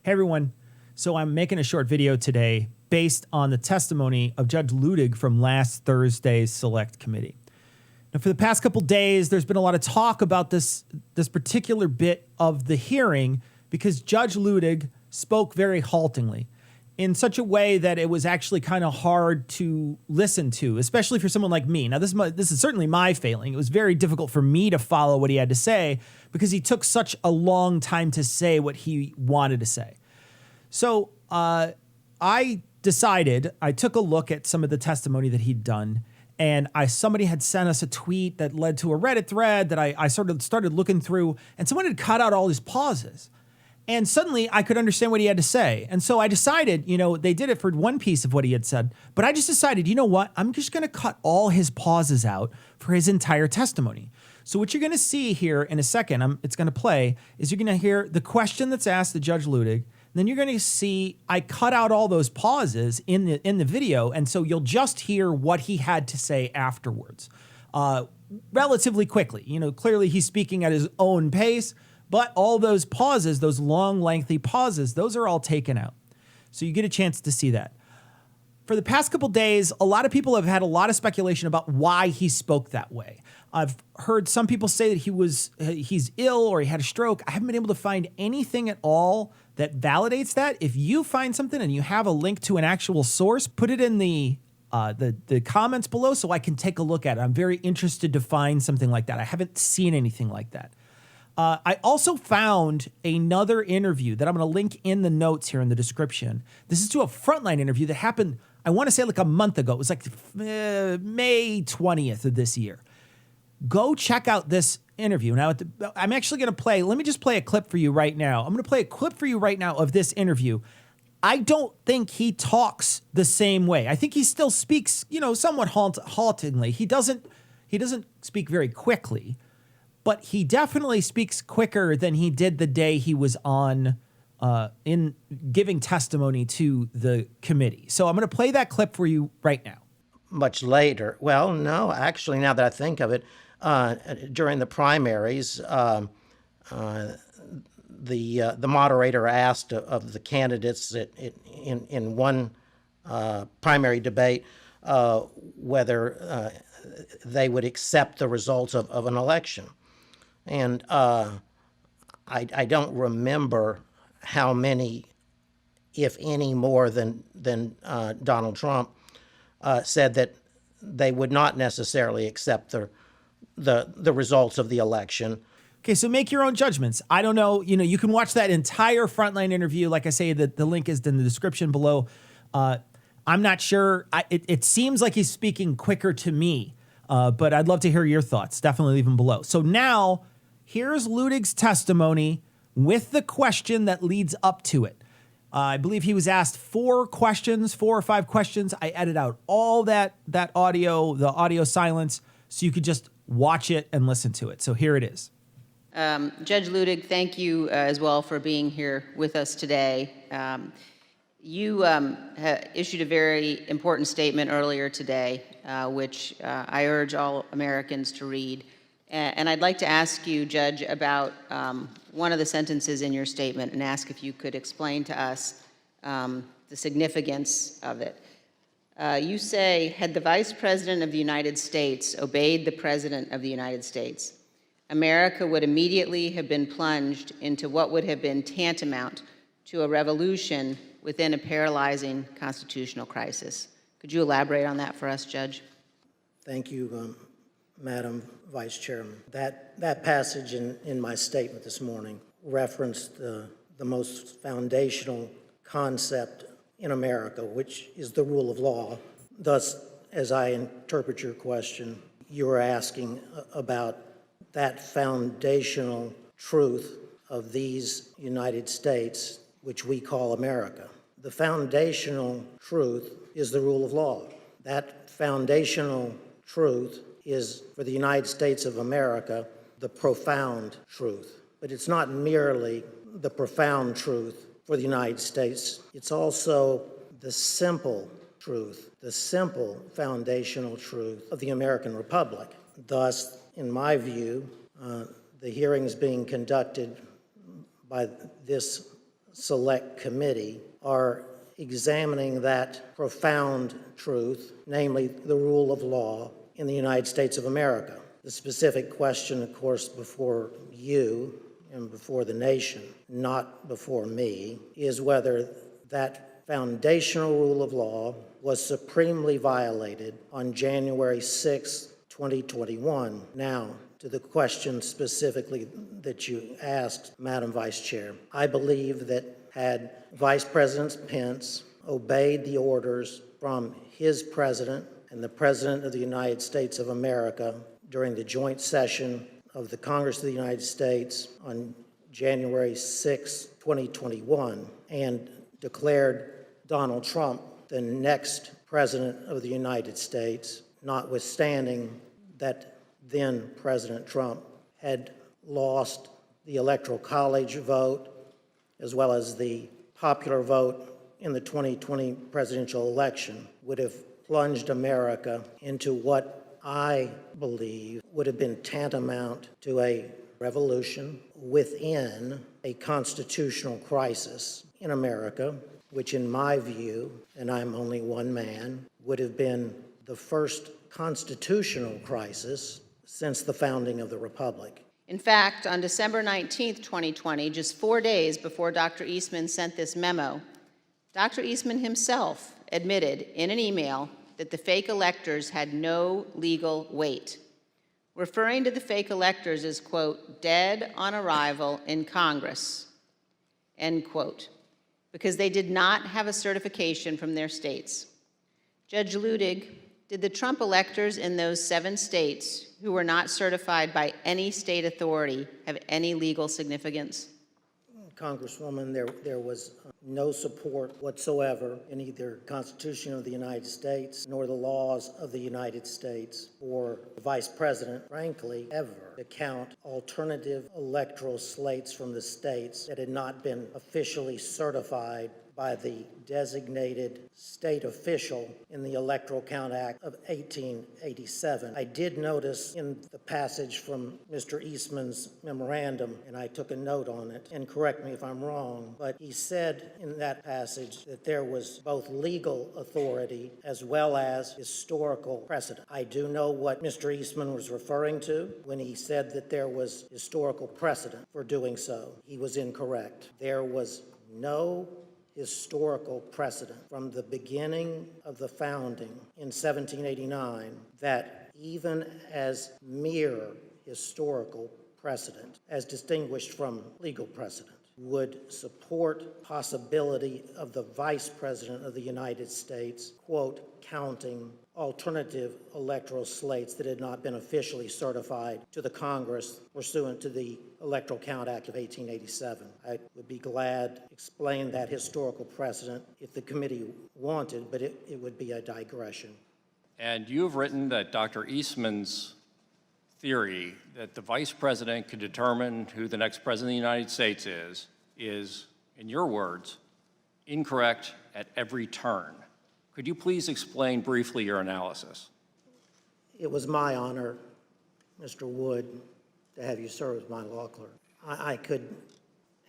Hey everyone, so I'm making a short video today based on the testimony of Judge Luttig from last Thursday's Select Committee. Now, for the past couple days, there's been a lot of talk about this particular bit of the hearing because Judge Luttig spoke very haltingly in such a way that it was actually kind of hard to listen to, especially for someone like me. Now, this is certainly my failing. It was very difficult for me to follow what he had to say because he took such a long time to say what he wanted to say. So I decided, I took a look at some of the testimony that he'd done, and somebody had sent us a tweet that led to a Reddit thread that I sort of started looking through, and someone had cut out all his pauses. And suddenly I could understand what he had to say. And so I decided, they did it for one piece of what he had said, but I just decided, you know what? I'm just going to cut all his pauses out for his entire testimony. So what you're going to see here in a second, it's going to play, is you're going to hear the question that's asked to Judge Luttig. Then you're going to see I cut out all those pauses in the video, and so you'll just hear what he had to say afterwards, relatively quickly. Clearly he's speaking at his own pace, but all those pauses, those long, lengthy pauses, those are all taken out. So you get a chance to see that. For the past couple days, a lot of people have had a lot of speculation about why he spoke that way. I've heard some people say that he's ill or he had a stroke. I haven't been able to find anything at all that validates that. If you find something and you have a link to an actual source, put it in the comments below so I can take a look at it. I'm very interested to find something like that. I haven't seen anything like that. I also found another interview that I'm going to link in the notes here in the description. This is to a Frontline interview that happened, I want to say like a month ago. It was like May 20th of this year. Go check out this interview. Now, I'm actually going to let me just play a clip for you right now. I'm going to play a clip for you right now of this interview. I don't think he talks the same way. I think he still speaks, somewhat haltingly. He doesn't speak very quickly, but he definitely speaks quicker than he did the day he was on in giving testimony to the committee. So I'm going to play that clip for you right now. Much later. Well, no, actually, now that I think of it, during the primaries, the moderator asked of the candidates in one primary debate whether they would accept the results of an election. And I don't remember how many, if any, more than Donald Trump said that they would not necessarily accept the results of the election. Okay, so make your own judgments. I don't know. You can watch that entire Frontline interview. Like I say, the link is in the description below. I'm not sure. It seems like he's speaking quicker to me, but I'd love to hear your thoughts. Definitely leave them below. So now, here's Luttig's testimony with the question that leads up to it. I believe he was asked 4 or 5 questions. I edited out all that audio, the audio silence, so you could just watch it and listen to it. So here it is. Judge Luttig, thank you as well for being here with us today. You issued a very important statement earlier today, which I urge all Americans to read. And I'd like to ask you, Judge, about one of the sentences in your statement and ask if you could explain to us the significance of it. You say, had the Vice President of the United States obeyed the President of the United States, America would immediately have been plunged into what would have been tantamount to a revolution within a paralyzing constitutional crisis. Could you elaborate on that for us, Judge? Thank you, Madam Vice Chairman. That passage in my statement this morning referenced the most foundational concept in America, which is the rule of law. Thus, as I interpret your question, you are asking about that foundational truth of these United States, which we call America. The foundational truth is the rule of law. That foundational truth is, for the United States of America, the profound truth. But it's not merely the profound truth for the United States. It's also the simple truth, the simple foundational truth of the American Republic. Thus, in my view, the hearings being conducted by this Select Committee are examining that profound truth, namely the rule of law in the United States of America. The specific question, of course, before you and before the nation, not before me, is whether that foundational rule of law was supremely violated on January 6, 2021. Now, to the question specifically that you asked, Madam Vice Chair, I believe that had Vice President Pence obeyed the orders from his president and the President of the United States of America during the joint session of the Congress of the United States on January 6, 2021, and declared Donald Trump the next President of the United States, notwithstanding that then President Trump had lost the Electoral College vote as well as the popular vote in the 2020 presidential election, would have plunged America into what I believe would have been tantamount to a revolution within a constitutional crisis in America, which in my view, and I'm only one man, would have been the first constitutional crisis since the founding of the Republic. In fact, on December 19th, 2020, just 4 days before Dr. Eastman sent this memo, Dr. Eastman himself admitted in an email that the fake electors had no legal weight, referring to the fake electors as, quote, dead on arrival in Congress, end quote, because they did not have a certification from their states. Judge Luttig, did the Trump electors in those 7 states who were not certified by any state authority have any legal significance? Congresswoman, there was no support whatsoever in either the Constitution of the United States nor the laws of the United States for the Vice President, frankly, ever to count alternative electoral slates from the states that had not been officially certified by the designated state official in the Electoral Count Act of 1887. I did notice in the passage from Mr. Eastman's memorandum, and I took a note on it, and correct me if I'm wrong, but he said in that passage that there was both legal authority as well as historical precedent. I do know what Mr. Eastman was referring to when he said that there was historical precedent for doing so. He was incorrect. There was no historical precedent from the beginning of the founding in 1789 that even as mere historical precedent, as distinguished from legal precedent, would support possibility of the Vice President of the United States, quote, counting alternative electoral slates that had not been officially certified to the Congress pursuant to the Electoral Count Act of 1887. I would be glad to explain that historical precedent if the committee wanted, but it would be a digression. And you have written that Dr. Eastman's theory that the Vice President could determine who the next President of the United States is, in your words, incorrect at every turn. Could you please explain briefly your analysis? It was my honor, Mr. Wood, to have you serve as my law clerk. I could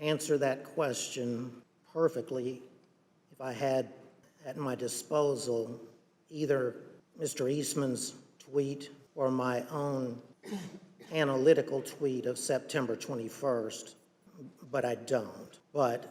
answer that question perfectly if I had at my disposal either Mr. Eastman's tweet or my own analytical tweet of September 21st, but I don't. But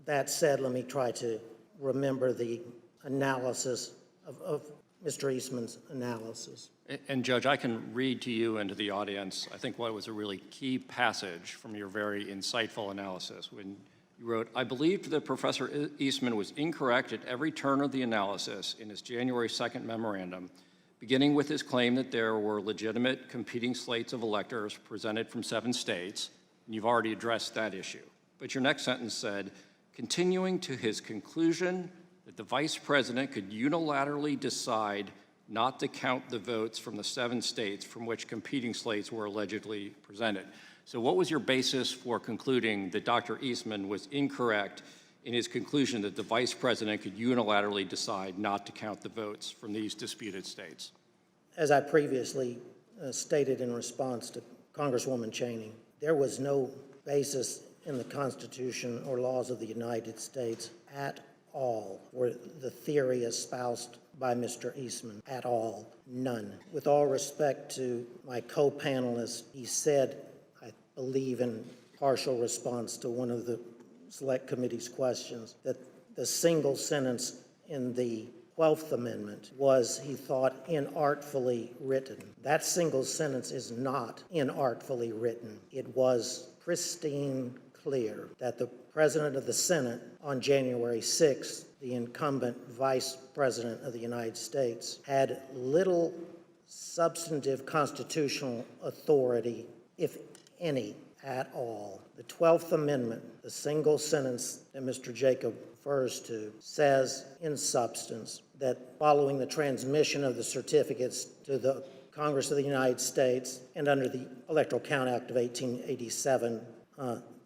that said, let me try to remember the analysis of Mr. Eastman's analysis. And Judge, I can read to you and to the audience, I think what was a really key passage from your very insightful analysis when you wrote, I believed that Professor Eastman was incorrect at every turn of the analysis in his January 2nd memorandum, beginning with his claim that there were legitimate competing slates of electors presented from 7 states, and you've already addressed that issue. But your next sentence said, continuing to his conclusion that the Vice President could unilaterally decide not to count the votes from the 7 states from which competing slates were allegedly presented. So what was your basis for concluding that Dr. Eastman was incorrect in his conclusion that the Vice President could unilaterally decide not to count the votes from these disputed states? As I previously stated in response to Congresswoman Cheney, there was no basis in the Constitution or laws of the United States at all for the theory espoused by Mr. Eastman, at all, none. With all respect to my co-panelist, he said, I believe in partial response to one of the Select Committee's questions, that the single sentence in the 12th Amendment was, he thought, inartfully written. That single sentence is not inartfully written. It was pristine clear that the President of the Senate on January 6th, the incumbent Vice President of the United States, had little substantive constitutional authority, if any, at all. The 12th Amendment, the single sentence that Mr. Jacob refers to, says in substance that following the transmission of the certificates to the Congress of the United States and under the Electoral Count Act of 1887,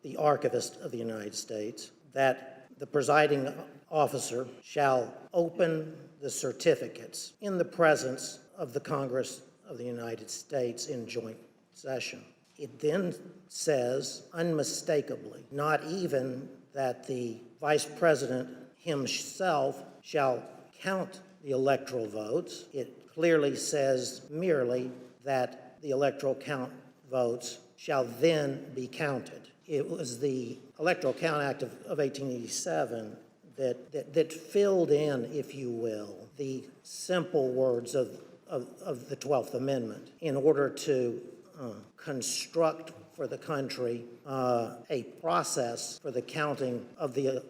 the Archivist of the United States, that the presiding officer shall open the certificates in the presence of the Congress of the United States in joint session. It then says unmistakably, not even that the Vice President himself shall count the electoral votes. It clearly says merely that the electoral count votes shall then be counted. It was the Electoral Count Act of 1887 that filled in, if you will, the simple words of the 12th Amendment in order to construct for the country a process for the counting of the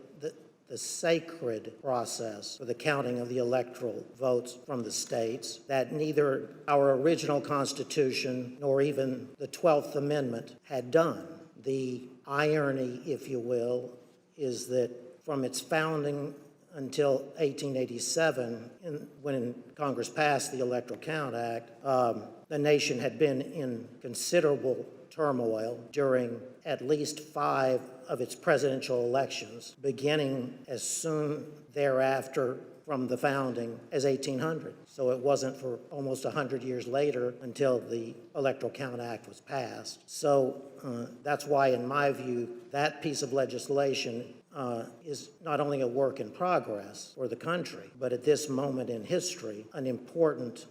sacred process for the counting of the electoral votes from the states that neither our original Constitution nor even the 12th Amendment had done. The irony, if you will, is that from its founding until 1887, when Congress passed the Electoral Count Act, the nation had been in considerable turmoil during at least 5 of its presidential elections, beginning as soon thereafter from the founding as 1800. So it wasn't for almost 100 years later until the Electoral Count Act was passed. So that's why, in my view, that piece of legislation is not only a work in progress for the country, but at this moment in history, an important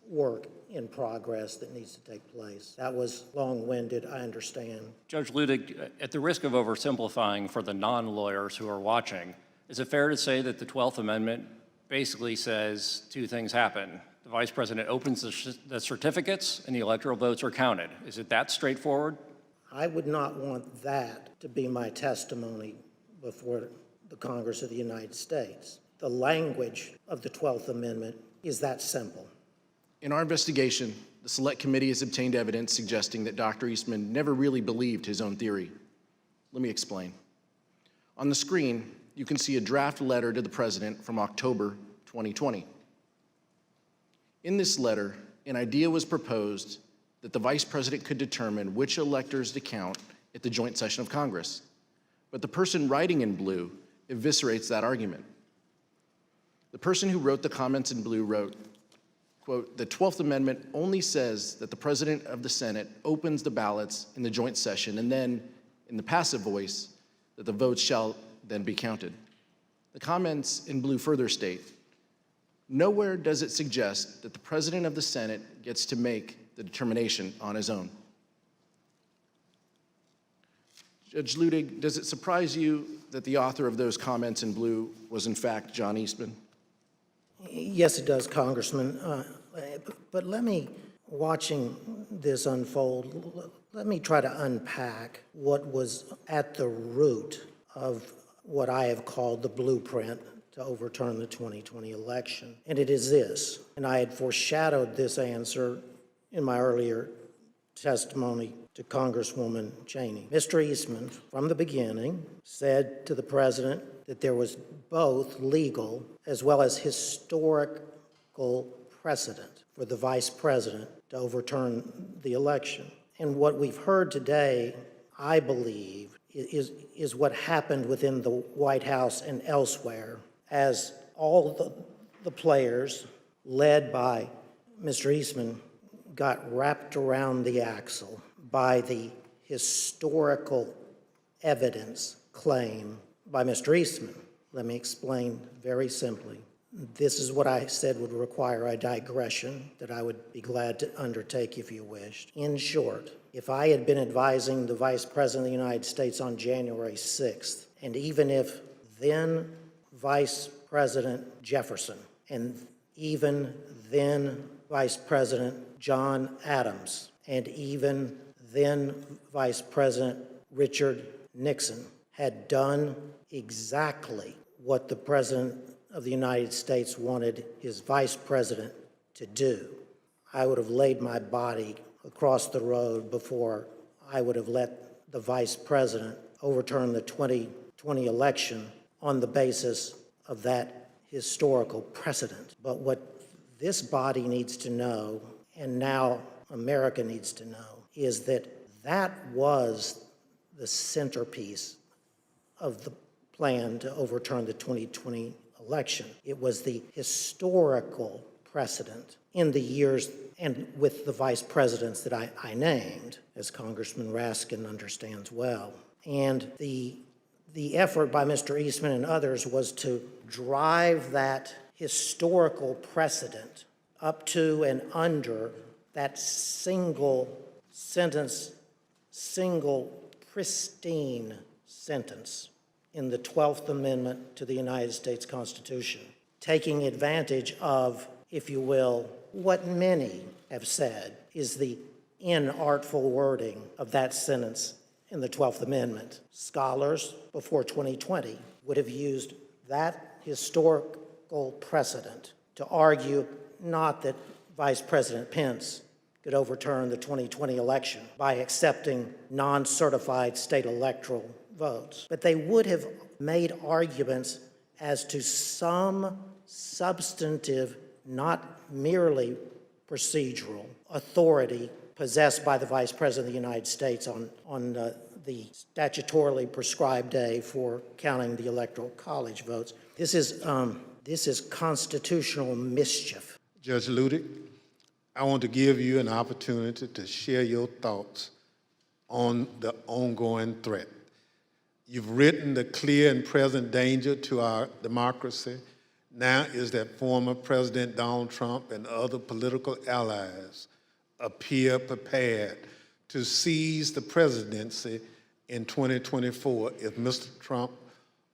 work in progress that needs to take place. That was long-winded, I understand. Judge Luttig, at the risk of oversimplifying for the non-lawyers who are watching, is it fair to say that the 12th Amendment basically says 2 things happen? The Vice President opens the certificates and the electoral votes are counted. Is it that straightforward? I would not want that to be my testimony before the Congress of the United States. The language of the 12th Amendment is that simple. In our investigation, the Select Committee has obtained evidence suggesting that Dr. Eastman never really believed his own theory. Let me explain. On the screen, you can see a draft letter to the President from October 2020. In this letter, an idea was proposed that the Vice President could determine which electors to count at the joint session of Congress. But the person writing in blue eviscerates that argument. The person who wrote the comments in blue wrote, quote, "The 12th Amendment only says that the President of the Senate opens the ballots in the joint session and then, in the passive voice, that the votes shall then be counted." The comments in blue further state, "Nowhere does it suggest that the President of the Senate gets to make the determination on his own." Judge Luttig, does it surprise you that the author of those comments in blue was in fact John Eastman? Yes, it does, Congressman. But let me, watching this unfold, let me try to unpack what was at the root of what I have called the blueprint to overturn the 2020 election. And it is this, and I had foreshadowed this answer in my earlier testimony to Congresswoman Cheney. Mr. Eastman, from the beginning, said to the President that there was both legal as well as historical precedent for the Vice President to overturn the election. And what we've heard today, I believe, is what happened within the White House and elsewhere as all the players, led by Mr. Eastman, got wrapped around the axle by the historical evidence claim by Mr. Eastman. Let me explain very simply. This is what I said would require a digression that I would be glad to undertake if you wished. In short, if I had been advising the Vice President of the United States on January 6th, and even if then Vice President Jefferson and even then Vice President John Adams and even then Vice President Richard Nixon had done exactly what the President of the United States wanted his Vice President to do, I would have laid my body across the road before I would have let the Vice President overturn the 2020 election on the basis of that historical precedent. But what this body needs to know, and now America needs to know, is that that was the centerpiece of the plan to overturn the 2020 election. It was the historical precedent in the years and with the vice presidents that I named, as Congressman Raskin understands well. And the effort by Mr. Eastman and others was to drive that historical precedent up to and under that single sentence, single pristine sentence in the 12th Amendment to the United States Constitution, taking advantage of, if you will, what many have said is the inartful wording of that sentence in the 12th Amendment. Scholars before 2020 would have used that historical precedent to argue not that Vice President Pence could overturn the 2020 election by accepting non-certified state electoral votes, but they would have made arguments as to some substantive, not merely procedural, authority possessed by the Vice President of the United States on the statutorily prescribed day for counting the Electoral College votes. This is constitutional mischief. Judge Luttig, I want to give you an opportunity to share your thoughts on the ongoing threat. You've written the clear and present danger to our democracy. Now is that former President Donald Trump and other political allies appear prepared to seize the presidency in 2024 if Mr. Trump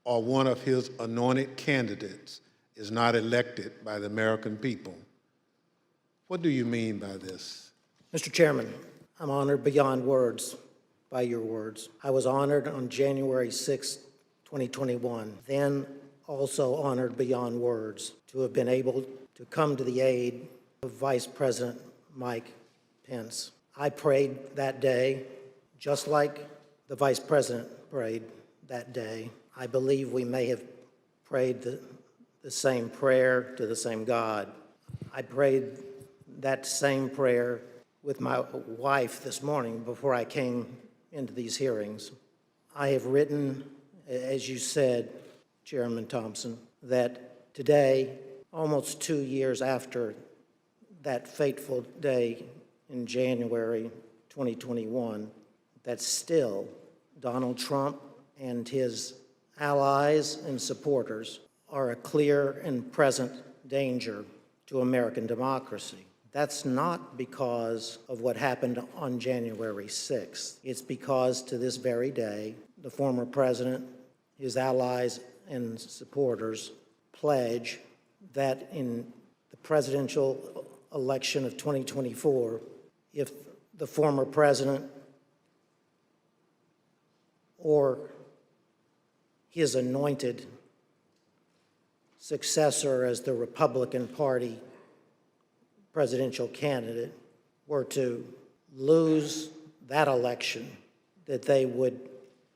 or one of his anointed candidates is not elected by the American people. What do you mean by this? Mr. Chairman, I'm honored beyond words by your words. I was honored on January 6, 2021, then also honored beyond words to have been able to come to the aid of Vice President Mike Pence. I prayed that day, just like the Vice President prayed that day. I believe we may have prayed the same prayer to the same God. I prayed that same prayer with my wife this morning before I came into these hearings. I have written, as you said, Chairman Thompson, that today, almost 2 years after that fateful day in January 2021, that still Donald Trump and his allies and supporters are a clear and present danger to American democracy. That's not because of what happened on January 6th. It's because to this very day, the former president, his allies and supporters pledge that in the presidential election of 2024, if the former president or his anointed successor as the Republican Party presidential candidate were to lose that election, that they would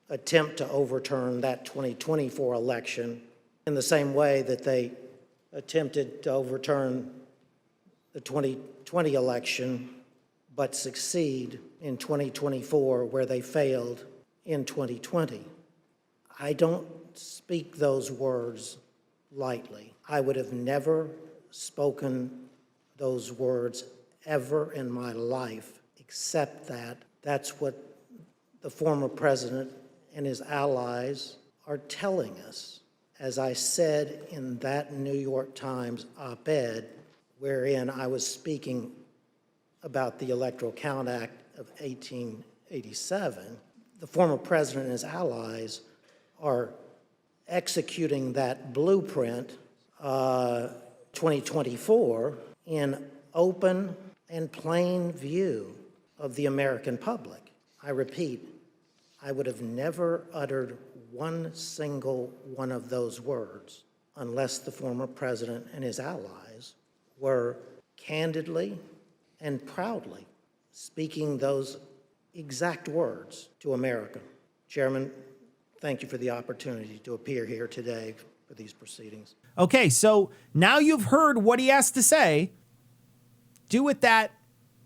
attempt to overturn that 2024 election in the same way that they attempted to overturn the 2020 election, but succeed in 2024 where they failed in 2020. I don't speak those words lightly. I would have never spoken those words ever in my life, except that that's what the former president and his allies are telling us, as I said in that New York Times op-ed, wherein I was speaking about the Electoral Count Act of 1887, the former president and his allies are executing that blueprint 2024 in open and plain view of the American public. I repeat, I would have never uttered one single one of those words unless the former president and his allies were candidly and proudly speaking those exact words to America. Chairman, thank you for the opportunity to appear here today for these proceedings. Okay, so now you've heard what he has to say. Do with that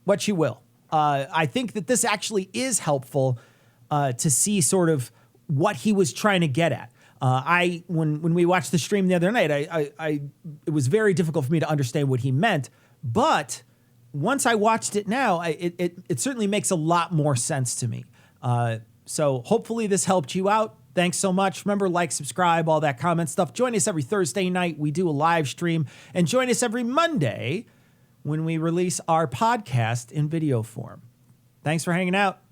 what you will. I think that this actually is helpful to see sort of what he was trying to get at. When we watched the stream the other night, it was very difficult for me to understand what he meant, but once I watched it now, it certainly makes a lot more sense to me. So hopefully this helped you out. Thanks so much. Remember, like, subscribe, all that comment stuff. Join us every Thursday night. We do a live stream. And join us every Monday when we release our podcast in video form. Thanks for hanging out.